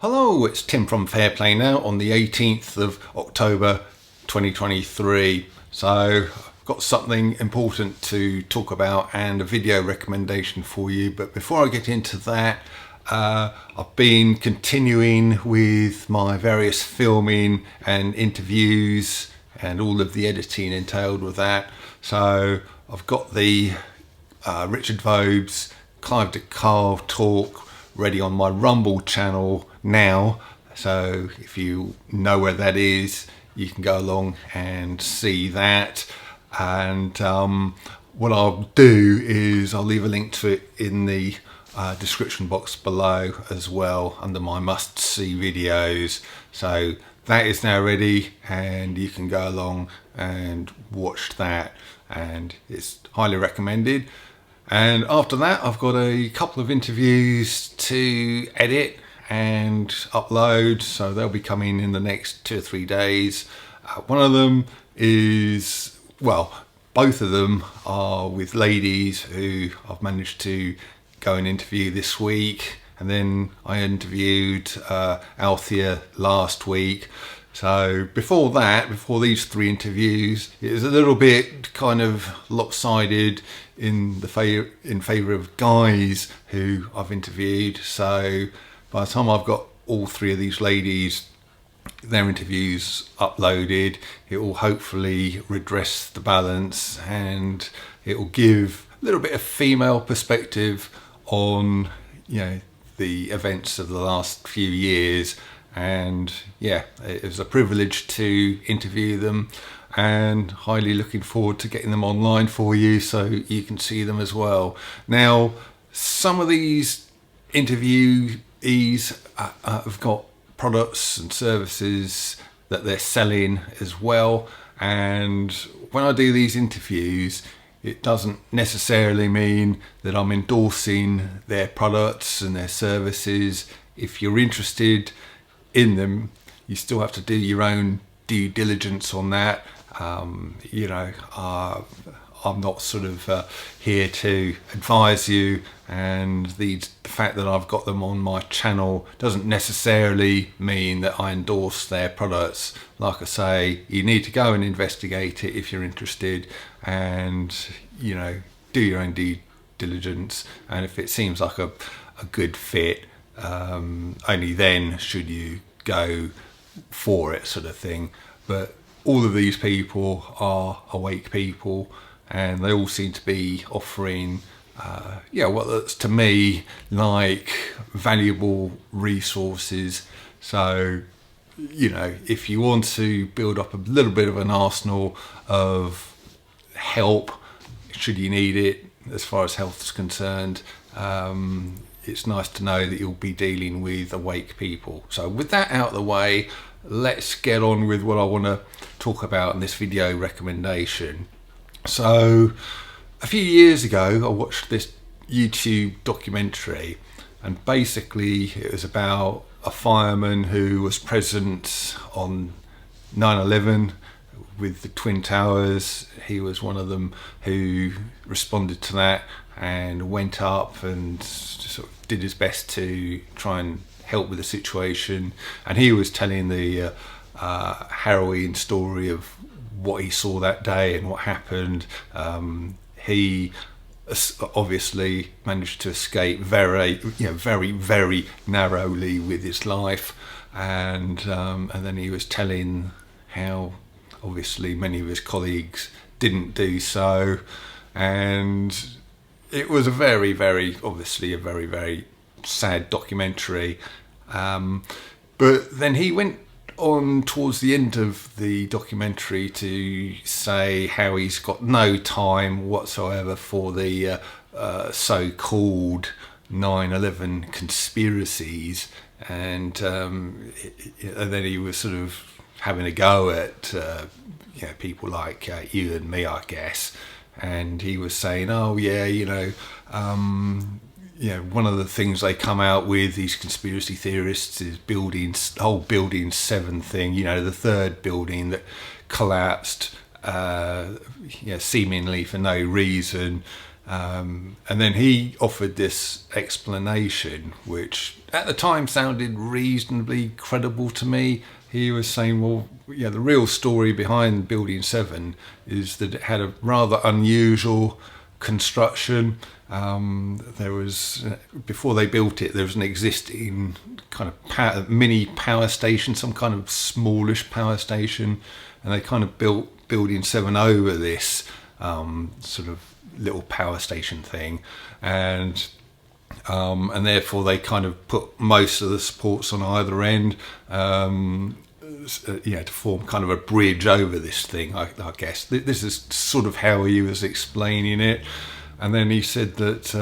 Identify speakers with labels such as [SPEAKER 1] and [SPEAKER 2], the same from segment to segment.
[SPEAKER 1] Hello, it's Tim from Fairplay now on the 18th of October 2023. So I've got something important to talk about and a video recommendation for you. But before I get into that, I've been continuing with my various filming and interviews and all of the editing entailed with that. So I've got the Richard Vobes Clive de Carve talk ready on my Rumble channel now, so if you know where that is, you can go along and see that. And what I'll do is I'll leave a link to it in the description box below as well under my must see videos. So that is now ready and you can go along and watch that, and it's highly recommended. And after that, I've got a couple of interviews to edit and upload, so they'll be coming in the next 2 or 3 days. One of them is, well, both of them are with ladies who I've managed to go and interview this week, and then I interviewed Althea last week. So before these 3 interviews, it was a little bit kind of lopsided in favour of guys who I've interviewed. So by the time I've got all 3 of these ladies, their interviews uploaded, it will hopefully redress the balance and it will give a little bit of female perspective on, you know, the events of the last few years. And yeah, it was a privilege to interview them, and highly looking forward to getting them online for you so you can see them as well. Now, some of these interviewees have got products and services that they're selling as well, and when I do these interviews, it doesn't necessarily mean that I'm endorsing their products and their services. If you're interested in them, you still have to do your own due diligence on that. I'm not sort of here to advise you, and the fact that I've got them on my channel doesn't necessarily mean that I endorse their products. Like I say, you need to go and investigate it if you're interested, and you know, do your own due diligence, and if it seems like a good fit, only then should you go for it, sort of thing. But all of these people are awake people, and they all seem to be offering what looks to me like valuable resources. So, you know, if you want to build up a little bit of an arsenal of help should you need it as far as health is concerned, it's nice to know that you'll be dealing with awake people. So with that out of the way, let's get on with what I want to talk about in this video recommendation. So a few years ago, I watched this YouTube documentary, and basically it was about a fireman who was present on 9/11 with the Twin Towers. He was one of them who responded to that and went up and sort of did his best to try and help with the situation. And he was telling the harrowing story of what he saw that day and what happened. He obviously managed to escape very, very narrowly with his life, and then he was telling how obviously many of his colleagues didn't do so, and it was a very, very sad documentary. But then he went on towards the end of the documentary to say how he's got no time whatsoever for the so-called 9/11 conspiracies, and then he was sort of having a go at people like you and me, I guess. And he was saying, oh yeah, one of the things they come out with, these conspiracy theorists, is whole building 7 thing, the 3rd building that collapsed seemingly for no reason. And then he offered this explanation, which at the time sounded reasonably credible to me. He was saying, well, yeah, the real story behind Building 7 is that it had a rather unusual construction. There was, before they built it, there was an existing kind of mini power station, some kind of smallish power station, and they kind of built Building 7 over this sort of little power station thing, and therefore they kind of put most of the supports on either end, to form kind of a bridge over this thing. I guess this is sort of how he was explaining it. And then he said that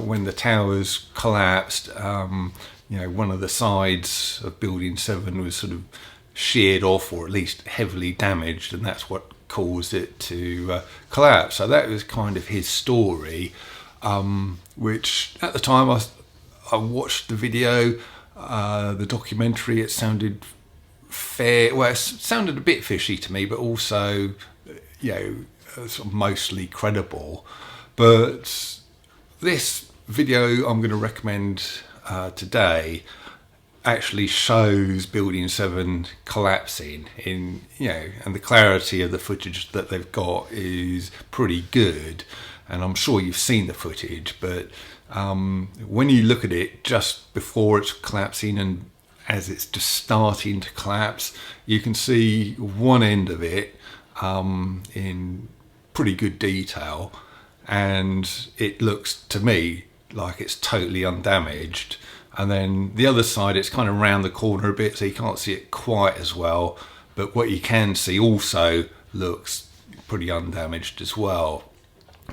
[SPEAKER 1] when the towers collapsed, one of the sides of Building 7 was sort of sheared off, or at least heavily damaged, and that's what caused it to collapse. So that was kind of his story, which at the time I watched the video, the documentary. It sounded fair. Well, it sounded a bit fishy to me, but also, sort of mostly credible. But this video I'm going to recommend today actually shows Building 7 collapsing and the clarity of the footage that they've got is pretty good. And I'm sure you've seen the footage, but when you look at it just before it's collapsing and as it's just starting to collapse, you can see one end of it in pretty good detail, and it looks to me like it's totally undamaged. And then the other side, it's kind of round the corner a bit, so you can't see it quite as well, but what you can see also looks pretty undamaged as well.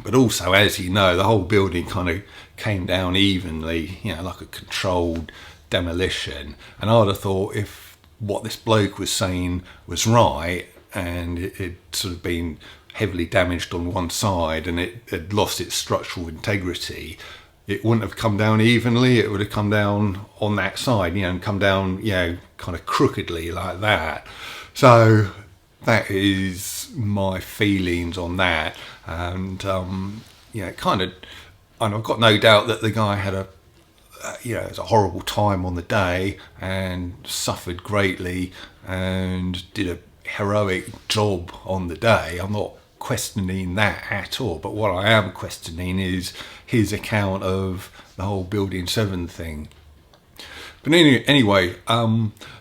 [SPEAKER 1] But also, as you know, the whole building kind of came down evenly, like a controlled demolition. And I'd have thought if what this bloke was saying was right, and it had sort of been heavily damaged on one side and it had lost its structural integrity, it wouldn't have come down evenly. It would have come down on that side, and come down, kind of crookedly like that. So that is my feelings on that. And, and I've got no doubt that the guy had it was a horrible time on the day and suffered greatly and did a heroic job on the day. I'm not questioning that at all, but what I am questioning is his account of the whole Building 7 thing. But anyway,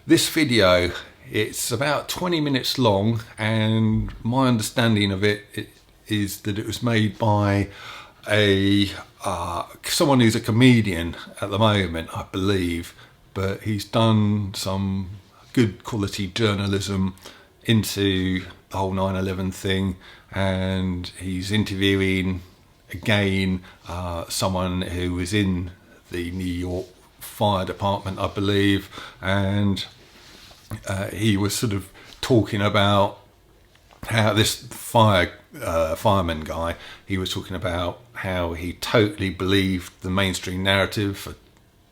[SPEAKER 1] this video, it's about 20 minutes long, and my understanding of it is that it was made by someone who's a comedian at the moment, I believe, but he's done some good quality journalism into the whole 9/11 thing, and he's interviewing again someone who was in the New York Fire Department, I believe, and he was sort of talking about how this fireman guy, he was talking about how he totally believed the mainstream narrative for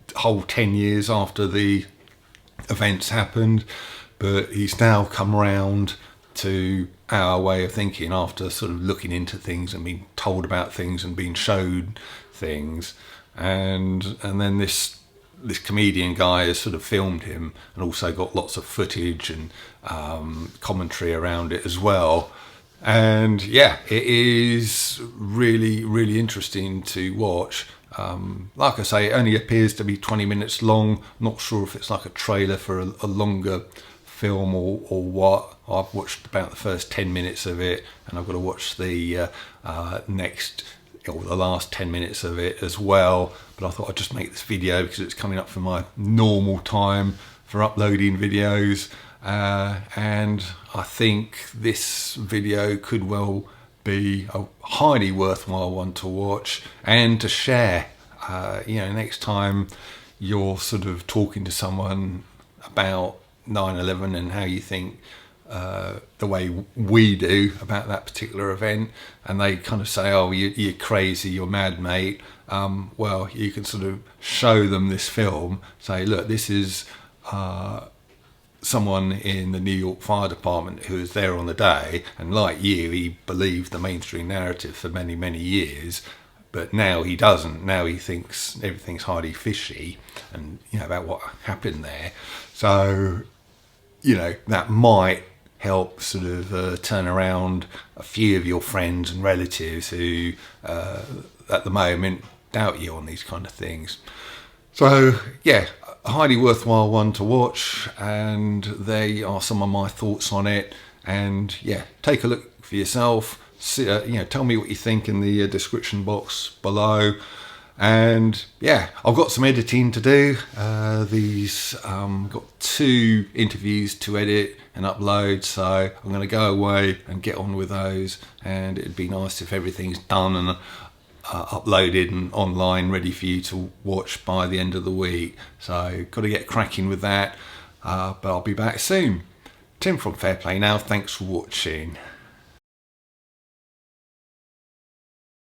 [SPEAKER 1] the whole 10 years after the events happened, but he's now come around to our way of thinking after sort of looking into things and being told about things and being showed things, and then this comedian guy has sort of filmed him and also got lots of footage and commentary around it as well. And yeah, it is really, really interesting to watch. Like I say, it only appears to be 20 minutes long. Not sure if it's like a trailer for a longer film or what. I've watched about the first 10 minutes of it, and I've got to watch the next, or the last 10 minutes of it as well. But I thought I'd just make this video because it's coming up for my normal time for uploading videos. And I think this video could well be a highly worthwhile one to watch and to share. Next time you're sort of talking to someone about 9/11 and how you think the way we do about that particular event, and they kind of say, oh, you're crazy, you're mad, mate. Well, you can sort of show them this film, say, look, this is someone in the New York Fire Department who was there on the day, and like you, he believed the mainstream narrative for many, many years, but now he doesn't. Now he thinks everything's highly fishy, and about what happened there. So that might help sort of turn around a few of your friends and relatives who at the moment doubt you on these kind of things. So yeah, a highly worthwhile one to watch, and they are some of my thoughts on it. And yeah, take a look for yourself. See, tell me what you think in the description box below. And yeah, I've got some editing to do. Got 2 interviews to edit and upload, so I'm going to go away and get on with those. And it'd be nice if everything's done and uploaded and online, ready for you to watch by the end of the week. So got to get cracking with that. But I'll be back soon. Tim from Fair Play Now. Thanks for watching.